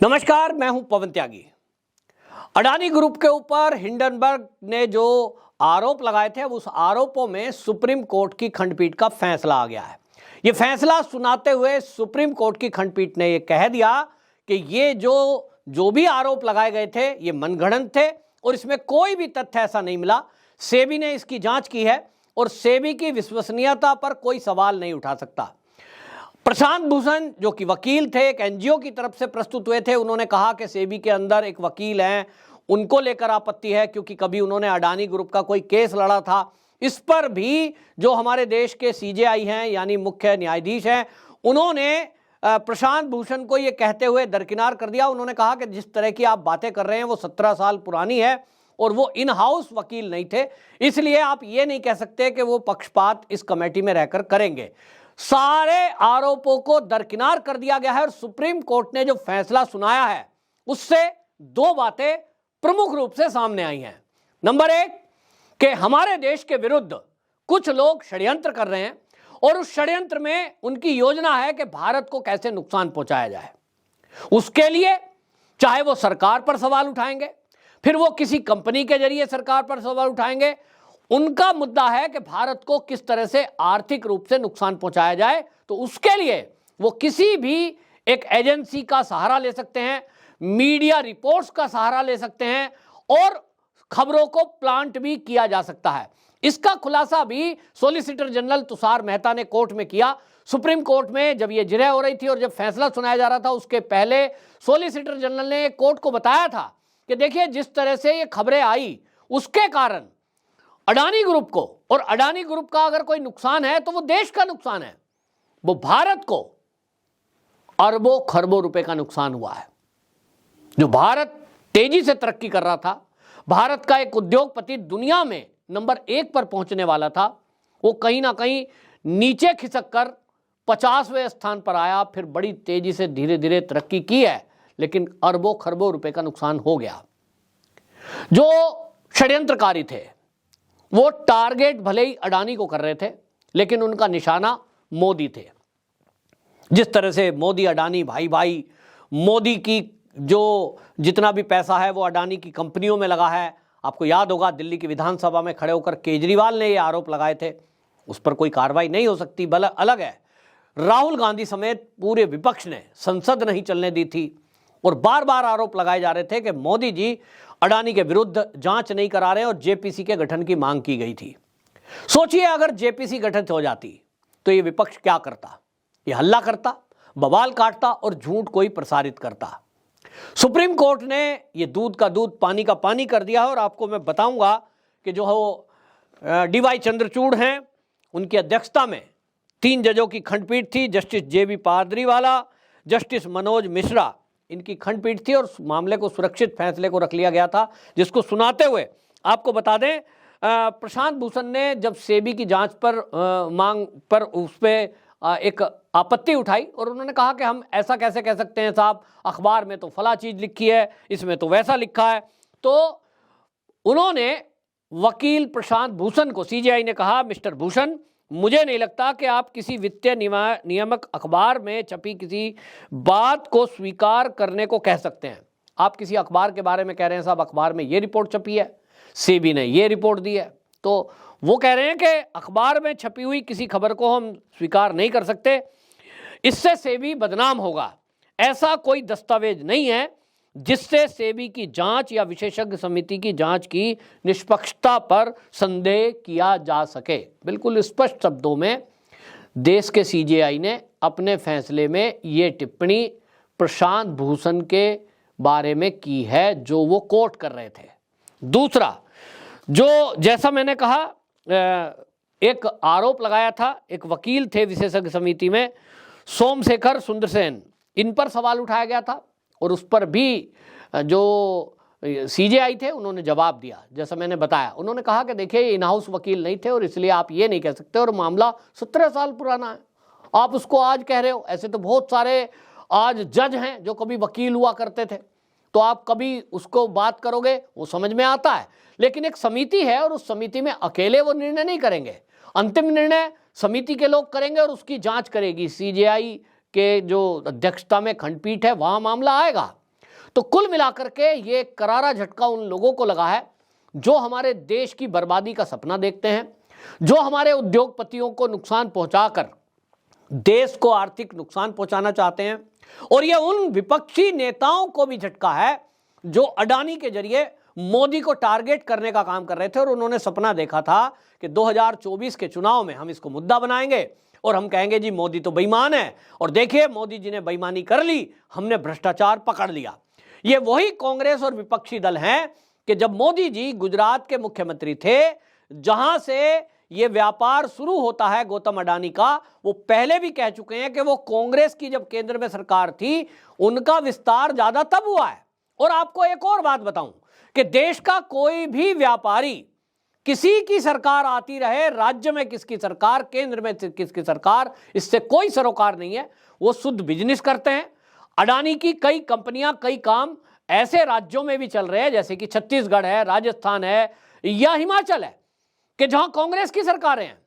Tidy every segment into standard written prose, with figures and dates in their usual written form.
नमस्कार, मैं हूं पवन त्यागी। अडानी ग्रुप के ऊपर हिंडनबर्ग ने जो आरोप लगाए थे, अब उस आरोपों में सुप्रीम कोर्ट की खंडपीठ का फैसला आ गया है। यह फैसला सुनाते हुए सुप्रीम कोर्ट की खंडपीठ ने यह कह दिया कि ये जो भी आरोप लगाए गए थे ये मनगढ़ंत थे और इसमें कोई भी तथ्य ऐसा नहीं मिला। सेबी ने इसकी जांच की है और सेबी की विश्वसनीयता पर कोई सवाल नहीं उठा सकता। प्रशांत भूषण जो कि वकील थे, एक एनजीओ की तरफ से प्रस्तुत हुए थे, उन्होंने कहा कि सेबी के अंदर एक वकील हैं, उनको लेकर आपत्ति है क्योंकि कभी उन्होंने अडानी ग्रुप का कोई केस लड़ा था। इस पर भी जो हमारे देश के सीजेआई हैं यानी मुख्य न्यायाधीश हैं, उन्होंने प्रशांत भूषण को ये कहते हुए दरकिनार कर दिया। उन्होंने कहा कि जिस तरह की आप बातें कर रहे हैं वो 17 साल पुरानी है और वो इन हाउस वकील नहीं थे, इसलिए आप ये नहीं कह सकते कि वो पक्षपात इस कमेटी में रहकर करेंगे। सारे आरोपों को दरकिनार कर दिया गया है और सुप्रीम कोर्ट ने जो फैसला सुनाया है उससे दो बातें प्रमुख रूप से सामने आई हैं। नंबर एक, कि हमारे देश के विरुद्ध कुछ लोग षड्यंत्र कर रहे हैं और उस षड्यंत्र में उनकी योजना है कि भारत को कैसे नुकसान पहुंचाया जाए। उसके लिए चाहे वो सरकार पर सवाल उठाएंगे, फिर वो किसी कंपनी के जरिए सरकार पर सवाल उठाएंगे। उनका मुद्दा है कि भारत को किस तरह से आर्थिक रूप से नुकसान पहुंचाया जाए, तो उसके लिए वो किसी भी एक एजेंसी का सहारा ले सकते हैं, मीडिया रिपोर्ट्स का सहारा ले सकते हैं और खबरों को प्लांट भी किया जा सकता है। इसका खुलासा भी सॉलिसिटर जनरल तुषार मेहता ने कोर्ट में किया। सुप्रीम कोर्ट में जब ये जिरह हो रही थी और जब फैसला सुनाया जा रहा था उसके पहले सॉलिसिटर जनरल ने कोर्ट को बताया था कि देखिए, जिस तरह से ये खबरें आई उसके कारण अडानी ग्रुप को, और अडानी ग्रुप का अगर कोई नुकसान है तो वो देश का नुकसान है, वो भारत को अरबों खरबों रुपए का नुकसान हुआ है। जो भारत तेजी से तरक्की कर रहा था, भारत का एक उद्योगपति दुनिया में नंबर 1 पर पहुंचने वाला था, वो कहीं ना कहीं नीचे खिसक कर 50वें स्थान पर आया। फिर बड़ी तेजी से धीरे धीरे तरक्की की है, लेकिन अरबों खरबों रुपए का नुकसान हो गया। जो षड्यंत्रकारी थे वो टारगेट भले ही अडानी को कर रहे थे, लेकिन उनका निशाना मोदी थे। जिस तरह से मोदी अडानी भाई भाई, मोदी की जो जितना भी पैसा है वो अडानी की कंपनियों में लगा है। आपको याद होगा दिल्ली की विधानसभा में खड़े होकर केजरीवाल ने ये आरोप लगाए थे, उस पर कोई कार्रवाई नहीं हो सकती। भला अलग है, राहुल गांधी समेत पूरे विपक्ष ने संसद नहीं चलने दी थी और बार बार आरोप लगाए जा रहे थे कि मोदी जी अडानी के विरुद्ध जांच नहीं करा रहे और जेपीसी के गठन की मांग की गई थी। सोचिए, अगर जेपीसी गठित हो जाती तो ये विपक्ष क्या करता? ये हल्ला करता, बवाल काटता और झूठ कोई प्रसारित करता। सुप्रीम कोर्ट ने ये दूध का दूध पानी का पानी कर दिया है और आपको मैं बताऊंगा कि जो हो डीवाई चंद्रचूड़ हैं, उनकी अध्यक्षता में 3 जजों की खंडपीठ थी। जस्टिस जेबी पादरीवाला, जस्टिस मनोज मिश्रा, इनकी खंडपीठ थी और मामले को सुरक्षित फैसले को रख लिया गया था, जिसको सुनाते हुए आपको बता दें, प्रशांत भूषण ने जब सेबी की जांच पर मांग पर उस पर एक आपत्ति उठाई और उन्होंने कहा कि हम ऐसा कैसे कह सकते हैं साहब, अखबार में तो फला चीज लिखी है, इसमें तो वैसा लिखा है। तो उन्होंने वकील प्रशांत भूषण को, सीजेआई ने कहा, मिस्टर भूषण, मुझे नहीं लगता कि आप किसी वित्तीय नियामक अखबार में छपी किसी बात को स्वीकार करने को कह सकते हैं। आप किसी अखबार के बारे में कह रहे हैं साहब, अखबार में ये रिपोर्ट छपी है, सेबी ने ये रिपोर्ट दी है, तो वो कह रहे हैं कि अखबार में छपी हुई किसी खबर को हम स्वीकार नहीं कर सकते, इससे सेबी बदनाम होगा। ऐसा कोई दस्तावेज नहीं है जिससे सेबी की जांच या विशेषज्ञ समिति की जांच की निष्पक्षता पर संदेह किया जा सके। बिल्कुल स्पष्ट शब्दों में देश के सीजेआई ने अपने फैसले में ये टिप्पणी प्रशांत भूषण के बारे में की है जो वो कोट कर रहे थे। दूसरा, जो जैसा मैंने कहा, एक आरोप लगाया था, एक वकील थे विशेषज्ञ समिति में, सोमशेखर सुंदरसेन, इन पर सवाल उठाया गया था और उस पर भी जो सीजेआई थे उन्होंने जवाब दिया। जैसा मैंने बताया, उन्होंने कहा कि देखिए, इन हाउस वकील नहीं थे और इसलिए आप ये नहीं कह सकते, और मामला 17 साल पुराना है, आप उसको आज कह रहे हो। ऐसे तो बहुत सारे आज जज हैं जो कभी वकील हुआ करते थे, तो आप कभी उसको बात करोगे वो समझ में आता है, लेकिन एक समिति है और उस समिति में अकेले वो निर्णय नहीं करेंगे, अंतिम निर्णय समिति के लोग करेंगे और उसकी जांच करेगी। सीजेआई के जो अध्यक्षता में खंडपीठ है वहां मामला आएगा। तो कुल मिलाकर के ये करारा झटका उन लोगों को लगा है जो हमारे देश की बर्बादी का सपना देखते हैं, जो हमारे उद्योगपतियों को नुकसान पहुंचाकर देश को आर्थिक नुकसान पहुंचाना चाहते हैं। और ये उन विपक्षी नेताओं को भी झटका है जो अडानी के जरिए मोदी को टारगेट करने का काम कर रहे थे और उन्होंने सपना देखा था कि 2024 के चुनाव में हम इसको मुद्दा बनाएंगे और हम कहेंगे जी मोदी तो बेईमान है, और देखिए मोदी जी ने बेईमानी कर ली, हमने भ्रष्टाचार पकड़ लिया। ये वही कांग्रेस और विपक्षी दल हैं कि जब मोदी जी गुजरात के मुख्यमंत्री थे, जहां से ये व्यापार शुरू होता है गौतम अडानी का, वो पहले भी कह चुके हैं कि वो कांग्रेस की जब केंद्र में सरकार थी उनका विस्तार ज्यादा तब हुआ है। और आपको एक और बात बताऊं कि देश का कोई भी व्यापारी, किसी की सरकार आती रहे, राज्य में किसकी सरकार, केंद्र में किसकी सरकार, इससे कोई सरोकार नहीं है, वो शुद्ध बिजनेस करते हैं। अडानी की कई कंपनियां, कई काम ऐसे राज्यों में भी चल रहे हैं जैसे कि छत्तीसगढ़ है, राजस्थान है या हिमाचल है, कि जहां कांग्रेस की सरकारें हैं।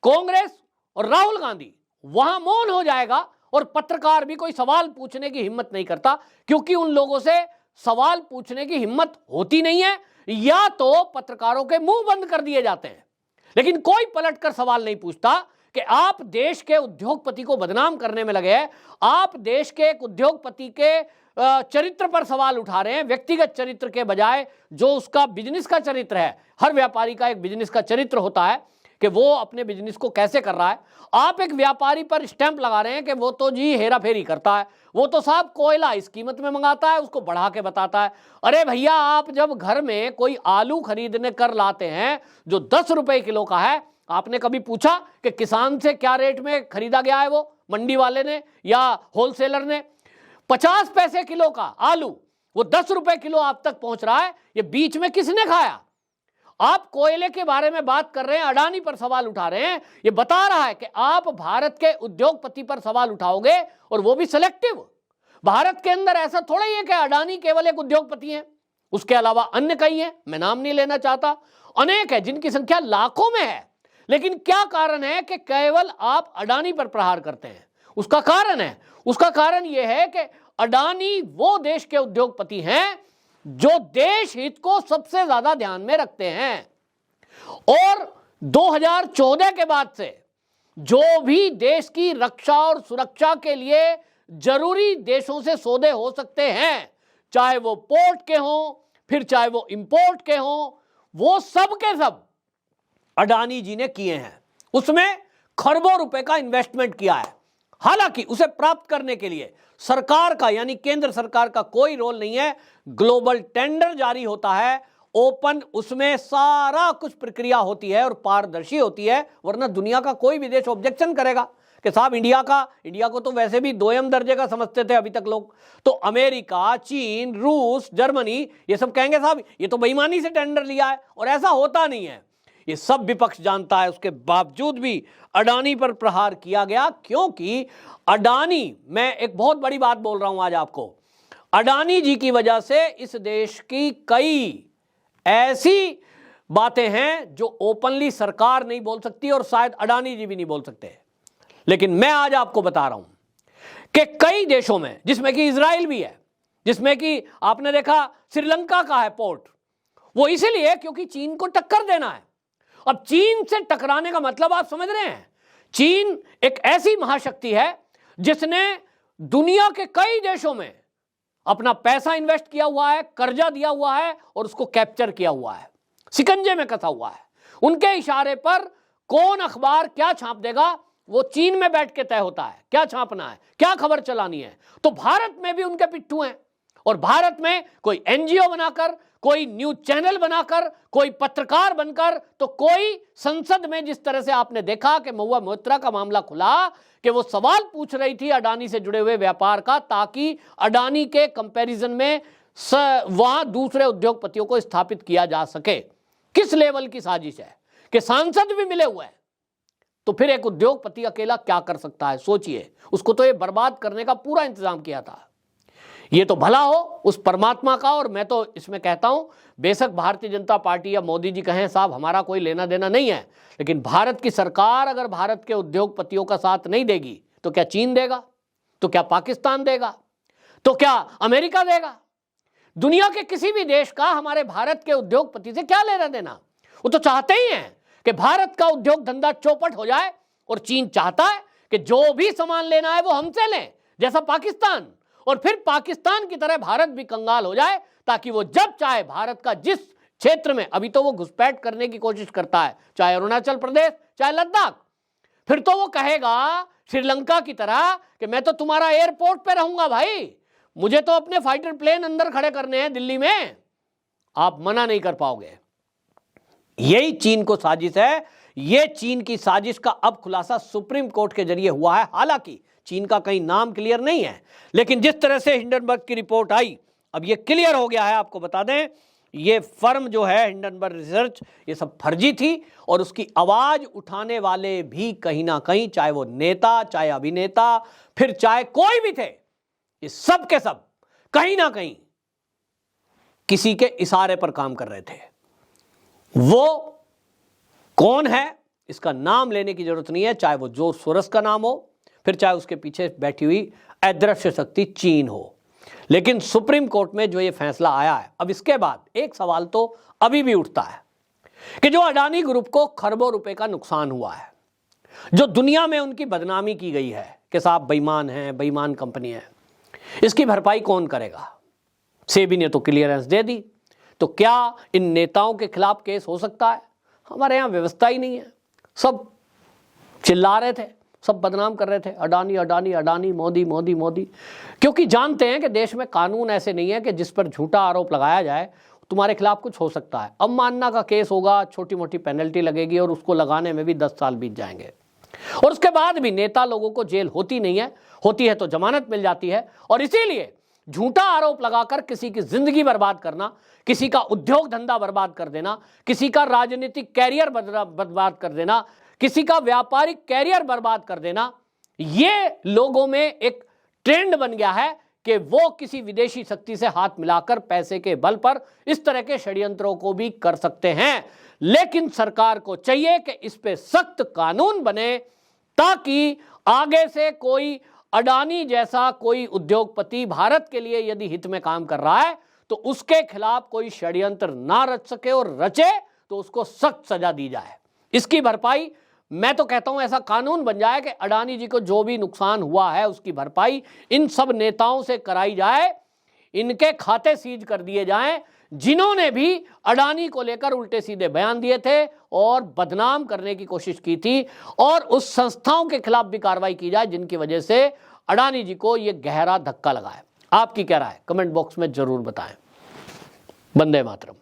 कांग्रेस और राहुल गांधी वहां मौन हो जाएगा और पत्रकार भी कोई सवाल पूछने की हिम्मत नहीं करता, क्योंकि उन लोगों से सवाल पूछने की हिम्मत होती नहीं है, या तो पत्रकारों के मुंह बंद कर दिए जाते हैं। लेकिन कोई पलटकर सवाल नहीं पूछता कि आप देश के उद्योगपति को बदनाम करने में लगे हैं, आप देश के एक उद्योगपति के चरित्र पर सवाल उठा रहे हैं, व्यक्तिगत चरित्र के बजाय जो उसका बिजनेस का चरित्र है। हर व्यापारी का एक बिजनेस का चरित्र होता है कि वो अपने बिजनेस को कैसे कर रहा है। आप एक व्यापारी पर स्टैंप लगा रहे हैं कि वो तो जी हेरा फेरी करता है, वो तो साहब कोयला इस कीमत में मंगाता है, उसको बढ़ा के बताता है। अरे भैया, आप जब घर में कोई आलू खरीदने कर लाते हैं जो 10 रुपए किलो का है, आपने कभी पूछा कि किसान से क्या रेट में खरीदा गया है, वो मंडी वाले ने या होलसेलर ने? 50 पैसे किलो का आलू वो 10 रुपए किलो आप तक पहुंच रहा है, ये बीच में किसने खाया? आप कोयले के बारे में बात कर रहे हैं, अडानी पर सवाल उठा रहे हैं। ये बता रहा है कि आप भारत के उद्योगपति पर सवाल उठाओगे और वो भी सिलेक्टिव। भारत के अंदर ऐसा थोड़ा ही है कि अडानी केवल एक उद्योगपति है, उसके अलावा अन्य कई हैं, मैं नाम नहीं लेना चाहता, अनेक है जिनकी संख्या लाखों में है। लेकिन क्या कारण है कि केवल आप अडानी पर प्रहार करते हैं? उसका कारण यह है कि अडानी वो देश के उद्योगपति हैं जो देश हित को सबसे ज्यादा ध्यान में रखते हैं। और 2014 के बाद से जो भी देश की रक्षा और सुरक्षा के लिए जरूरी देशों से सौदे हो सकते हैं, चाहे वो पोर्ट के हों, फिर चाहे वो इंपोर्ट के हों, वो सब के सब अडानी जी ने किए हैं। उसमें खरबों रुपए का इन्वेस्टमेंट किया है। हालांकि उसे प्राप्त करने के लिए सरकार का, यानी केंद्र सरकार का कोई रोल नहीं है। ग्लोबल टेंडर जारी होता है, ओपन, उसमें सारा कुछ प्रक्रिया होती है और पारदर्शी होती है, वरना दुनिया का कोई भी देश ऑब्जेक्शन करेगा कि साहब इंडिया को तो वैसे भी दोयम दर्जे का समझते थे अभी तक लोग। तो अमेरिका, चीन, रूस, जर्मनी, ये सब कहेंगे साहब ये तो बेईमानी से टेंडर लिया है, और ऐसा होता नहीं है। ये सब विपक्ष जानता है, उसके बावजूद भी अडानी पर प्रहार किया गया, क्योंकि अडानी, मैं एक बहुत बड़ी बात बोल रहा हूं आज आपको, अडानी जी की वजह से इस देश की कई ऐसी बातें हैं जो ओपनली सरकार नहीं बोल सकती और शायद अडानी जी भी नहीं बोल सकते। लेकिन मैं आज आपको बता रहा हूं कि कई देशों में, जिसमें कि इजराइल भी है, जिसमें कि आपने देखा श्रीलंका का है पोर्ट, वो इसीलिए क्योंकि चीन को टक्कर देना है। अब चीन से टकराने का मतलब आप समझ रहे हैं, चीन एक ऐसी महाशक्ति है जिसने दुनिया के कई देशों में अपना पैसा इन्वेस्ट किया हुआ है, कर्जा दिया हुआ है और उसको कैप्चर किया हुआ है, शिकंजे में कसा हुआ है। उनके इशारे पर कौन अखबार क्या छाप देगा वो चीन में बैठ के तय होता है, क्या छापना है, क्या खबर चलानी है। तो भारत में भी उनके पिट्ठू हैं, और भारत में कोई एनजीओ बनाकर, कोई न्यूज चैनल बनाकर, कोई पत्रकार बनकर, तो कोई संसद में, जिस तरह से आपने देखा कि महुआ मोइत्रा का मामला खुला कि वो सवाल पूछ रही थी अडानी से जुड़े हुए व्यापार का, ताकि अडानी के कंपैरिजन में वहां दूसरे उद्योगपतियों को स्थापित किया जा सके। किस लेवल की साजिश है कि सांसद भी मिले हुए हैं। तो फिर एक उद्योगपति अकेला क्या कर सकता है, सोचिए। उसको तो ये बर्बाद करने का पूरा इंतजाम किया था। ये तो भला हो उस परमात्मा का, और मैं तो इसमें कहता हूं, बेशक भारतीय जनता पार्टी या मोदी जी कहें साहब हमारा कोई लेना देना नहीं है, लेकिन भारत की सरकार अगर भारत के उद्योगपतियों का साथ नहीं देगी तो क्या चीन देगा, तो क्या पाकिस्तान देगा, तो क्या अमेरिका देगा? दुनिया के किसी भी देश का हमारे भारत के उद्योगपति से क्या लेना देना? वो तो चाहते ही हैं कि भारत का उद्योग धंधा चौपट हो जाए, और चीन चाहता है कि जो भी सामान लेना है वो हमसे लें, जैसा पाकिस्तान, और फिर पाकिस्तान की तरह भारत भी कंगाल हो जाए, ताकि वो जब चाहे भारत का जिस क्षेत्र में अभी तो वो घुसपैठ करने की कोशिश करता है, चाहे अरुणाचल प्रदेश चाहे लद्दाख, फिर तो वो कहेगा श्रीलंका की तरह कि मैं तो तुम्हारा एयरपोर्ट पे रहूंगा भाई, मुझे तो अपने फाइटर प्लेन अंदर खड़े करने हैं दिल्ली में, आप मना नहीं कर पाओगे। यही चीन को साजिश है। यह चीन की साजिश का अब खुलासा सुप्रीम कोर्ट के जरिए हुआ है। हालांकि चीन का कहीं नाम क्लियर नहीं है, लेकिन जिस तरह से हिंडनबर्ग की रिपोर्ट आई, अब यह क्लियर हो गया है। आपको बता दें, ये फर्म जो है हिंडनबर्ग रिसर्च, ये सब फर्जी थी, और उसकी आवाज उठाने वाले भी कहीं ना कहीं, चाहे वो नेता, चाहे अभिनेता, फिर चाहे कोई भी थे, ये सब के सब कहीं ना कहीं किसी के इशारे पर काम कर रहे थे। वो कौन है इसका नाम लेने की जरूरत नहीं है, चाहे वो जोर्ज सोरोस का नाम हो, फिर चाहे उसके पीछे बैठी हुई अदृश्य शक्ति चीन हो। लेकिन सुप्रीम कोर्ट में जो ये फैसला आया है, अब इसके बाद एक सवाल तो अभी भी उठता है कि जो अडानी ग्रुप को खरबों रुपए का नुकसान हुआ है, जो दुनिया में उनकी बदनामी की गई है कि साहब बेईमान हैं, बेईमान कंपनी है, इसकी भरपाई कौन करेगा? सेबी ने तो क्लियरेंस दे दी, तो क्या इन नेताओं के खिलाफ केस हो सकता है? हमारे यहां व्यवस्था ही नहीं है। सब चिल्ला रहे थे, सब बदनाम कर रहे थे, अडानी अडानी अडानी, मोदी मोदी मोदी, क्योंकि जानते हैं कि देश में कानून ऐसे नहीं है कि जिस पर झूठा आरोप लगाया जाए तुम्हारे खिलाफ कुछ हो सकता है। अवमानना का केस होगा, छोटी मोटी पेनल्टी लगेगी, और उसको लगाने में भी 10 साल बीत जाएंगे, और उसके बाद भी नेता लोगों को जेल होती नहीं है, होती है तो जमानत मिल जाती है। और इसीलिए झूठा आरोप लगाकर किसी की जिंदगी बर्बाद करना, किसी का उद्योग धंधा बर्बाद कर देना, किसी का राजनीतिक कैरियर बर्बाद कर देना, किसी का व्यापारिक कैरियर बर्बाद कर देना, ये लोगों में एक ट्रेंड बन गया है कि वो किसी विदेशी शक्ति से हाथ मिलाकर पैसे के बल पर इस तरह के षड्यंत्रों को भी कर सकते हैं। लेकिन सरकार को चाहिए कि इस पे सख्त कानून बने, ताकि आगे से कोई अडानी जैसा कोई उद्योगपति भारत के लिए यदि हित में काम कर रहा है तो उसके खिलाफ कोई षड्यंत्र ना रच सके, और रचे तो उसको सख्त सजा दी जाए। इसकी भरपाई, मैं तो कहता हूं ऐसा कानून बन जाए कि अडानी जी को जो भी नुकसान हुआ है उसकी भरपाई इन सब नेताओं से कराई जाए, इनके खाते सीज कर दिए जाएं, जिन्होंने भी अडानी को लेकर उल्टे सीधे बयान दिए थे और बदनाम करने की कोशिश की थी, और उस संस्थाओं के खिलाफ भी कार्रवाई की जाए जिनकी वजह से अडानी जी को यह गहरा धक्का लगा है। आपकी क्या राय है? कमेंट बॉक्स में जरूर बताएं। वंदे मातरम।